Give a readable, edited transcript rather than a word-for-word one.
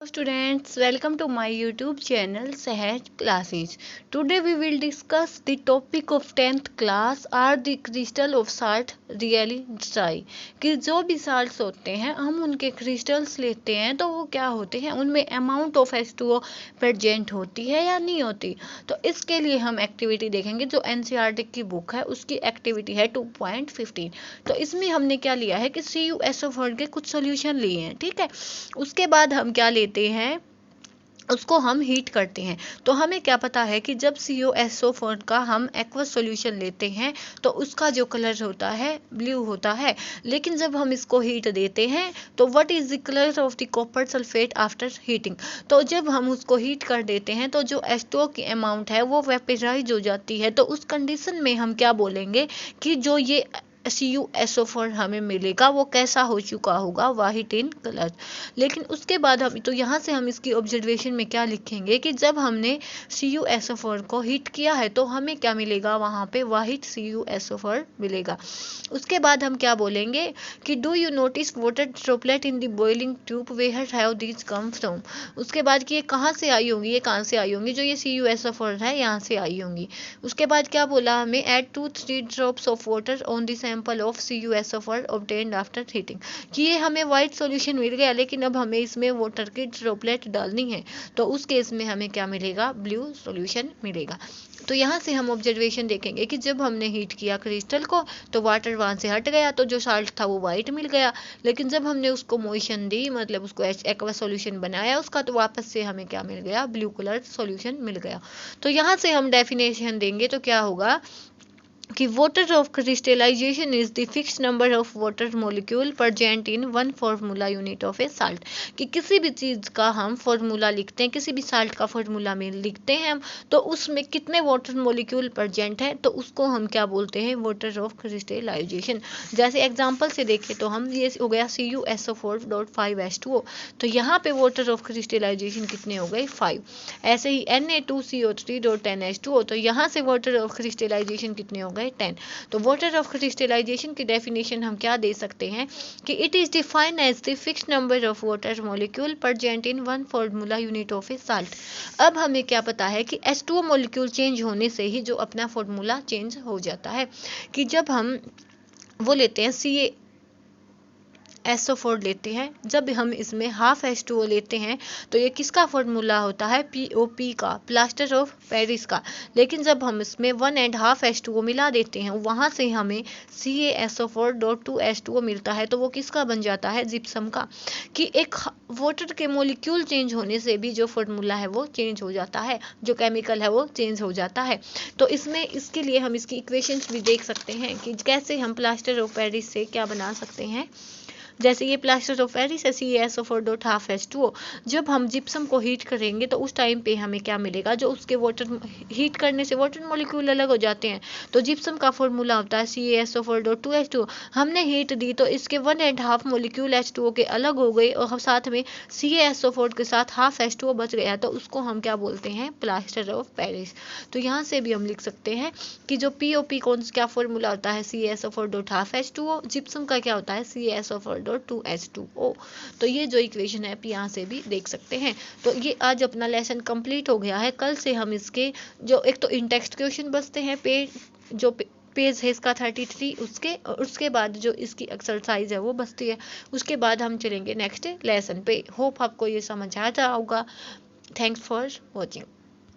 students, welcome to my YouTube channel Sahaj Classes. Today we will discuss the topic of 10th class. Are the crystal of salt really dry? कि जो भी salts होते हैं हम उनके crystals लेते हैं तो वो क्या होते हैं, उनमें amount of H2O present होती है या नहीं होती। तो इसके लिए हम एक्टिविटी देखेंगे जो NCERT की बुक है उसकी एक्टिविटी है 2.15। तो इसमें हमने क्या लिया है कि CuSO4 के कुछ सोल्यूशन लिए हैं, ठीक है। उसके बाद हम क्या लेते हैं, उसको हम हीट करते हैं। तो हमें क्या पता है कि जब CuSO4 का हम एक्वस सॉल्यूशन लेते हैं तो उसका जो कलर होता है ब्लू होता है, लेकिन जब हम इसको हीट देते हैं तो what is the colour of the copper sulphate after heating. तो जब हम उसको हीट कर देते हैं तो जो H2O की अमाउंट है वो वेपराइज हो जाती है। तो उस कंडीशन में हम क्या बोलेंगे कि जो ये CuSO4 हमें मिलेगा वो कैसा हो चुका होगा, वाइट इन कलर। लेकिन उसके बाद हम तो यहाँ से हम इसकी ऑब्जर्वेशन में क्या लिखेंगे कि जब हमने CuSO4 को हीट किया है तो हमें क्या मिलेगा, वहाँ पे वाइट CuSO4 मिलेगा। उसके बाद हम क्या बोलेंगे कि do you notice water droplet in the boiling tube, where have these come from. उसके बाद कि ये कहाँ से आई होंगी, ये कहाँ से आई होंगी, जो ये CuSO4 है यहाँ से आई होंगी। उसके बाद क्या बोला हमें, add 2-3 drops of water on the sample of CuSO4 obtained after heating. कि ये हमें वाइट सॉल्यूशन मिल गया लेकिन अब हमें इसमें वाटर की ड्रॉपलेट डालनी है तो उस केस में हमें क्या मिलेगा, ब्लू सॉल्यूशन मिलेगा। तो यहाँ से हम ऑब्जर्वेशन देखेंगे कि जब हमने हीट किया क्रिस्टल को तो वाटर वहाँ से हट गया तो जो साल्ट था वो वाइट मिल गया, लेकिन जब हमने उसको मोशन दी, मतलब उसको एक्वा सॉल्यूशन बनाया उसका, तो वापस से हमें क्या मिल गया, ब्लू कलर सॉल्यूशन मिल गया। तो यहाँ से हम डेफिनेशन देंगे तो क्या होगा कि water of crystallization is the fixed number of water molecule present in one formula unit of a salt. कि किसी भी चीज़ का हम फार्मूला लिखते हैं, किसी भी साल्ट का फार्मूला में लिखते हैं हम, तो उसमें कितने वाटर मॉलिक्यूल प्रेजेंट है तो उसको हम क्या बोलते हैं, वाटर ऑफ क्रिस्टलाइजेशन। जैसे एग्जांपल से देखें तो हम ये हो गया CuSO4.5H2O, तो यहाँ पे वाटर ऑफ क्रिस्टलाइजेशन कितने हो गए, 5। ऐसे ही Na2CO3.10H2O, तो यहाँ से वाटर ऑफ क्रिस्टलाइजेशन कितने हो गए, 10। तो वाटर ऑफ क्रिस्टलाइजेशन की डेफिनेशन हम क्या दे सकते हैं कि it is defined as the fixed number of water molecule present in one formula unit of a salt. अब हमें क्या पता है कि H2O मॉलिक्यूल चेंज होने से ही जो अपना फार्मूला चेंज हो जाता है। कि जब हम वो लेते हैं CaSO4 लेते हैं, जब हम इसमें हाफ H2O लेते हैं तो ये किसका फॉर्मूला होता है, POP का, प्लास्टर ऑफ पेरिस का। लेकिन जब हम इसमें 1.5 H2O मिला देते हैं वहाँ से हमें CaSO4.2H2O मिलता है, तो वो किसका बन जाता है, जिप्सम का। कि एक वाटर के मॉलिक्यूल चेंज होने से भी जो फॉर्मूला है वो चेंज हो जाता है, जो केमिकल है वो चेंज हो जाता है। तो इसमें इसके लिए हम इसकी इक्वेशंस भी देख सकते हैं कि कैसे हम प्लास्टर ऑफ पेरिस से क्या बना सकते हैं। जैसे ये प्लास्टर ऑफ पेरिस है CaSO4.5H2O, जब हम जिप्सम को हीट करेंगे तो उस टाइम पे हमें क्या मिलेगा, जो उसके वाटर हीट करने से वाटर मॉलिक्यूल अलग हो जाते हैं, तो जिप्सम का फॉर्मूला होता है CaSO4.2H2O। हमने हीट दी तो इसके 1.5 मॉलिक्यूल H2O के अलग हो गए और साथ में CaSO4 के साथ हाफ H2O बच गया, तो उसको हम क्या बोलते हैं, प्लास्टर ऑफ पेरिस। तो यहाँ से भी हम लिख सकते हैं कि जो POP कौन क्या फॉर्मूला होता है, CaSO4.5H2O, जिप्सम का क्या होता है, CaSO4.2H2O। तो ये जो इक्वेशन है आप यहाँ से भी देख सकते हैं। तो ये आज अपना लेसन कंप्लीट हो गया है। कल से हम इसके जो एक तो इन टेक्स्ट क्वेश्चन बचते हैं, पेज है इसका 33, उसके बाद जो इसकी एक्सरसाइज है वो बचती है, उसके बाद हम चलेंगे नेक्स्ट लेसन पे। होप आपको ये समझ आ रहा होगा। Thanks for watching.